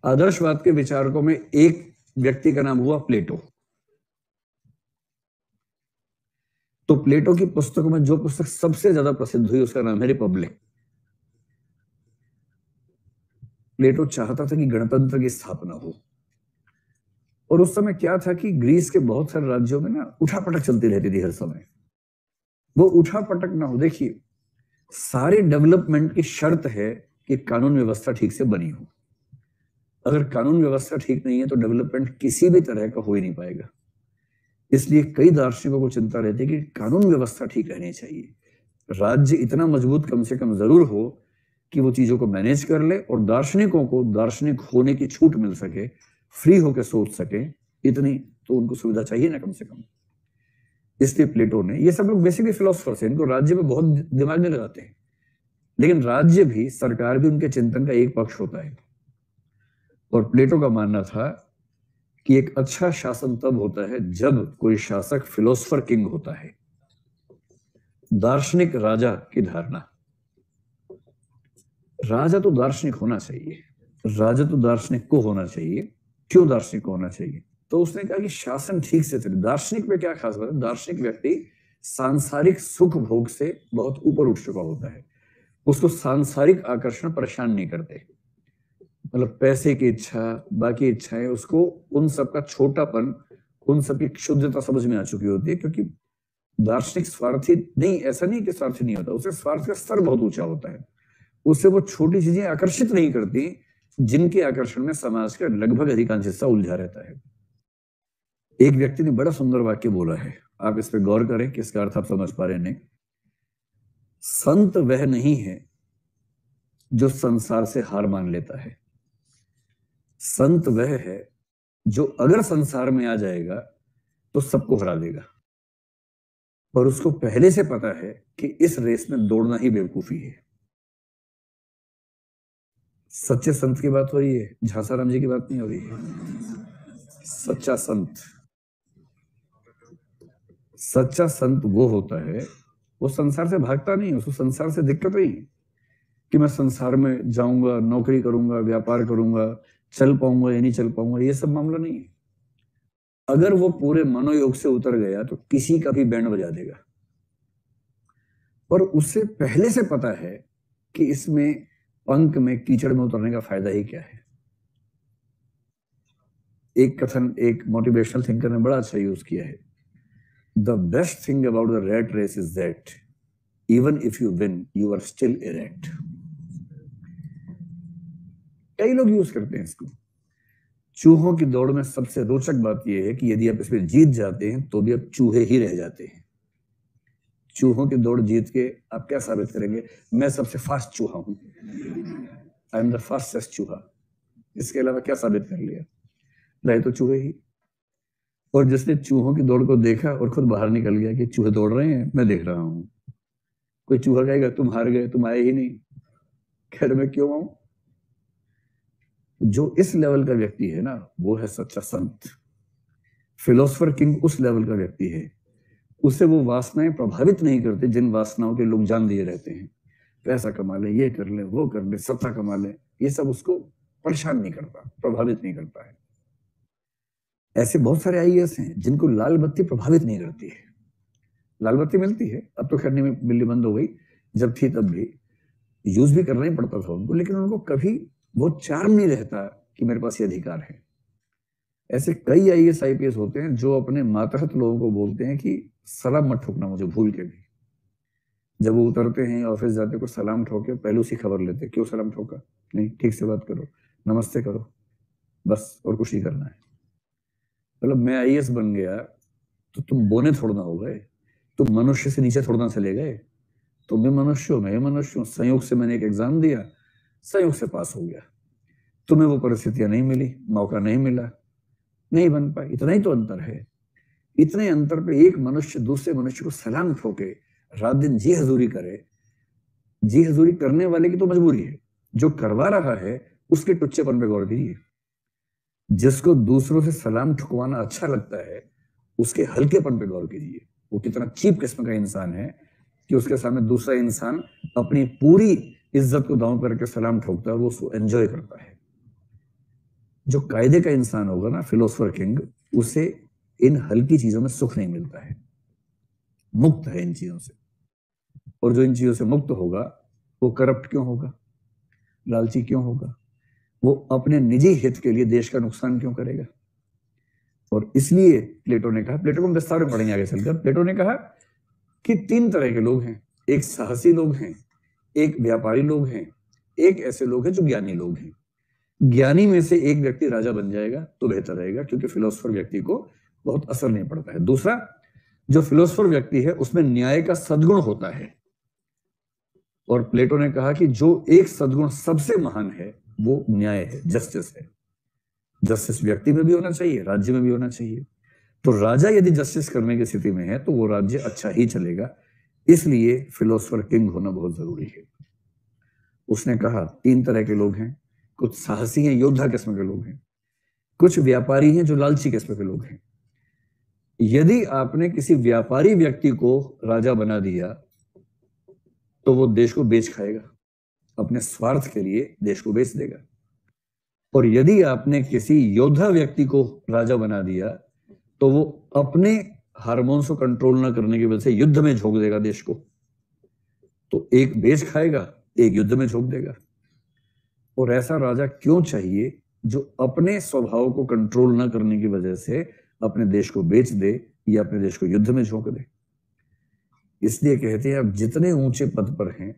आदर्शवाद के विचारकों में एक व्यक्ति का नाम हुआ प्लेटो। तो प्लेटो की पुस्तकों में जो पुस्तक सबसे ज्यादा प्रसिद्ध हुई उसका नाम है रिपब्लिक। प्लेटो चाहता था कि गणतंत्र की स्थापना हो, और उस समय क्या था कि ग्रीस के बहुत सारे राज्यों में ना उठापटक चलती रहती थी हर समय। वो उठापटक ना हो, देखिए सारे डेवलपमेंट की शर्त है कि कानून व्यवस्था ठीक से बनी हो। अगर कानून व्यवस्था ठीक नहीं है तो डेवलपमेंट किसी भी तरह का हो ही नहीं पाएगा। इसलिए कई दार्शनिकों को चिंता रहती है कि कानून व्यवस्था ठीक रहनी चाहिए, राज्य इतना मजबूत कम से कम जरूर हो कि वो चीजों को मैनेज कर ले, और दार्शनिकों को दार्शनिक होने की छूट मिल सके, फ्री होकर सोच सके, इतनी तो उनको सुविधा चाहिए ना कम से कम। इसलिए प्लेटो ने, ये सब लोग बेसिकली फिलोसफर्स हैं, इनको राज्य में बहुत दिमाग नहीं लगाते हैं, लेकिन राज्य भी, सरकार भी उनके चिंतन का एक पक्ष होता है। और प्लेटो का मानना था कि एक अच्छा शासन तब होता है जब कोई शासक फिलोसफर किंग होता है। दार्शनिक राजा की धारणा, राजा तो दार्शनिक होना चाहिए, राजा तो दार्शनिक को होना चाहिए। क्यों दार्शनिक को होना चाहिए? तो उसने कहा कि शासन ठीक से चले। दार्शनिक में क्या खास बात है? दार्शनिक व्यक्ति सांसारिक सुख भोग से बहुत ऊपर उठ चुका होता है, उसको सांसारिक आकर्षण परेशान नहीं करते। मतलब पैसे की इच्छा, बाकी इच्छाएं, उसको उन सब का छोटापन, उन सब की क्षुद्रता समझ में आ चुकी होती है। क्योंकि दार्शनिक स्वार्थी नहीं, ऐसा नहीं कि स्वार्थी नहीं होता, उसे स्वार्थ का स्तर बहुत ऊंचा होता है। उससे वो छोटी चीजें आकर्षित नहीं करती जिनके आकर्षण में समाज का लगभग अधिकांश हिस्सा उलझा रहता है। एक व्यक्ति ने बड़ा सुंदर वाक्य बोला है, आप इस पर गौर करें कि इसका अर्थ आप समझ पा रहे नहीं। संत वह नहीं है जो संसार से हार मान लेता है, संत वह है जो अगर संसार में आ जाएगा तो सबको हरा देगा, और उसको पहले से पता है कि इस रेस में दौड़ना ही बेवकूफी है। सच्चे संत की बात हो रही है, झांसाराम जी की बात नहीं हो रही है। सच्चा संत, सच्चा संत वो होता है, वो संसार से भागता नहीं, उसको संसार से दिक्कत नहीं कि मैं संसार में जाऊंगा, नौकरी करूंगा, व्यापार करूंगा, चल पाऊंगा या नहीं चल पाऊंगा, ये सब मामला नहीं है। अगर वो पूरे मनोयोग से उतर गया तो किसी का भी बैंड बजा देगा, और उसे पहले से पता है कि इसमें पंख में कीचड़ में उतरने का फायदा ही क्या है। एक कथन एक मोटिवेशनल थिंकर ने बड़ा अच्छा यूज किया है, the best thing about the rat race is that even if you win you are still a rat. कई लोग यूज करते हैं इसको। चूहों की दौड़ में सबसे रोचक बात यह है कि यदि आप इसमें जीत जाते हैं तो भी आप चूहे ही रह जाते हैं। चूहों की दौड़ जीत के आप क्या साबित करेंगे? मैं सबसे फास्ट चूहा हूं, आई एम द फास्टेस्ट चूहा। इसके अलावा क्या साबित कर लिया? रहे तो चूहे ही। और जिसने चूहों की दौड़ को देखा और खुद बाहर निकल गया कि चूहे दौड़ रहे हैं, मैं देख रहा हूं, कोई चूहा कहेगा तुम हार गए, तुम आए ही नहीं, खैर मैं क्यों आऊं? जो इस लेवल का व्यक्ति है ना, वो है सच्चा संत। फिलोसफर किंग उस लेवल का व्यक्ति है, उसे वो वासनाएं प्रभावित नहीं करते जिन वासनाओं के लोग जान दिए रहते हैं। पैसा कमा ले, ये कर ले, वो कर ले, सत्ता कमा ले, ये सब उसको परेशान नहीं करता, प्रभावित नहीं करता है। ऐसे बहुत सारे आईएएस हैं जिनको लाल बत्ती प्रभावित नहीं करती है। लाल बत्ती मिलती है, अब तो खैर नहीं मिलनी बंद हो गई, जब थी तब भी यूज भी करना ही पड़ता था उनको, लेकिन उनको कभी वो चार्म नहीं रहता कि मेरे पास ये अधिकार है। ऐसे कई आईएएस आईपीएस होते हैं जो अपने मातहत लोगों को बोलते हैं कि सलाम मत ठोकना मुझे भूल के भी। जब वो उतरते हैं ऑफिस जाते को सलाम ठोके, पहले उसी खबर लेते, क्यों सलाम ठोका? नहीं, ठीक से बात करो, नमस्ते करो, बस, और कुछ ही करना है। मतलब मैं आईएएस बन गया तो तुम बोने थोड़ा ना हो गए, तुम मनुष्य से नीचे थोड़ा ना चले गए, तुम भी मनुष्य हो, मैं भी मनुष्य हूं। संयोग से मैंने एक एग्जाम दिया, संयोग से पास हो गया, तुम्हें वो परिस्थितियां नहीं मिली, मौका नहीं मिला, नहीं बन पाई। इतना ही तो अंतर है। इतने अंतर पे एक मनुष्य दूसरे मनुष्य को सलाम ठोके, रात दिन जी हजूरी करे। जी हजूरी करने वाले की तो मजबूरी है, जो करवा रहा है उसके टुच्चेपन पे गौर कीजिए। जिसको दूसरों से सलाम ठुकवाना अच्छा लगता है उसके हल्केपन पे गौर कीजिए। वो कितना चीप किस्म का इंसान है कि उसके सामने दूसरा इंसान अपनी पूरी इज्जत को दांव करके सलाम ठोकता है और वो उसको एंजॉय करता है। जो कायदे का इंसान होगा ना, फिलोसफर किंग, उसे इन हल्की चीजों में सुख नहीं मिलता है, मुक्त है इन चीजों से। और जो इन चीजों से मुक्त होगा वो करप्ट क्यों होगा, लालची क्यों होगा, वो अपने निजी हित के लिए देश का नुकसान क्यों करेगा। और इसलिए प्लेटो ने कहा, प्लेटो को हम विस्तार में पढ़ेंगे आगे चलकर, प्लेटो ने कहा कि 3 तरह के लोग हैं, एक साहसी लोग हैं, एक व्यापारी लोग हैं, एक ऐसे लोग हैं जो ज्ञानी लोग हैं। ज्ञानी में से एक व्यक्ति राजा बन जाएगा तो बेहतर रहेगा, क्योंकि फिलोसफर व्यक्ति को बहुत असर नहीं पड़ता है। दूसरा, जो फिलोसफर व्यक्ति है उसमें न्याय का सद्गुण होता है। और प्लेटो ने कहा कि जो एक सद्गुण सबसे महान है वो न्याय है, जस्टिस है। जस्टिस व्यक्ति में भी होना चाहिए, राज्य में भी होना चाहिए। तो राजा यदि जस्टिस करने की स्थिति में है तो वो राज्य अच्छा ही चलेगा। इसलिए फिलोसफर किंग होना बहुत जरूरी है। उसने कहा 3 तरह के लोग हैं, कुछ साहसी हैं, योद्धा किस्म के लोग हैं, कुछ व्यापारी हैं जो लालची किस्म के लोग हैं। यदि आपने किसी व्यापारी व्यक्ति को राजा बना दिया तो वो देश को बेच खाएगा, अपने स्वार्थ के लिए देश को बेच देगा। और यदि आपने किसी योद्धा व्यक्ति को राजा बना दिया तो वो अपने हार्मोन्स को कंट्रोल ना करने की वजह से युद्ध में झोंक देगा देश को। तो एक बेच खाएगा, एक युद्ध में झोंक देगा। और ऐसा राजा क्यों चाहिए जो अपने स्वभाव को कंट्रोल ना करने की वजह से अपने देश को बेच दे या अपने देश को युद्ध में झोंक दे। इसलिए कहते हैं आप जितने ऊंचे पद पर हैं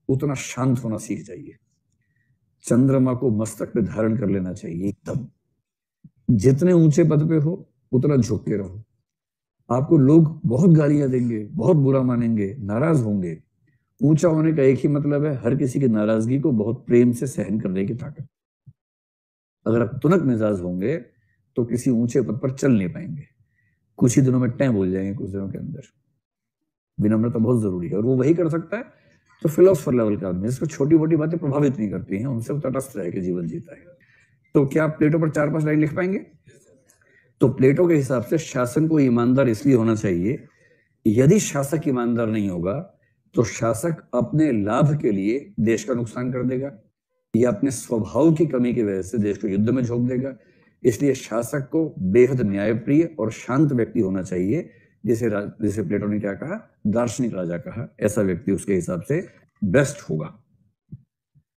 उतना शांत होना सीख जाइए। चंद्रमा को मस्तक पे धारण कर लेना चाहिए एकदम। जितने ऊंचे पद पे हो उतना झुक के रहो। आपको लोग बहुत गालियां देंगे, बहुत बुरा मानेंगे, नाराज होंगे। ऊंचा होने का एक ही मतलब है, हर किसी की नाराजगी को बहुत प्रेम से सहन करने की ताकत। अगर आप तुनक मिजाज होंगे तो किसी ऊंचे पद पर चल नहीं पाएंगे, कुछ ही दिनों में टैं बोल जाएंगे, कुछ दिनों के अंदर। विनम्रता बहुत जरूरी है और वो वही कर सकता है तो फिलोसफर लेवल का आदमी, इसको छोटी मोटी बातें प्रभावित नहीं करती हैं, उनसे तटस्थ रह के जीवन जीता है। तो क्या आप प्लेटो पर 4-5 लाइन लिख पाएंगे? तो प्लेटो के हिसाब से शासन को ईमानदार इसलिए होना चाहिए, यदि शासक ईमानदार नहीं होगा तो शासक अपने लाभ के लिए देश का नुकसान कर देगा या अपने स्वभाव की कमी की वजह से देश को युद्ध में झोंक देगा। इसलिए शासक को बेहद न्यायप्रिय और शांत व्यक्ति होना चाहिए, जिसे प्लेटो ने क्या कहा, दार्शनिक राजा कहा। ऐसा व्यक्ति उसके हिसाब से बेस्ट होगा।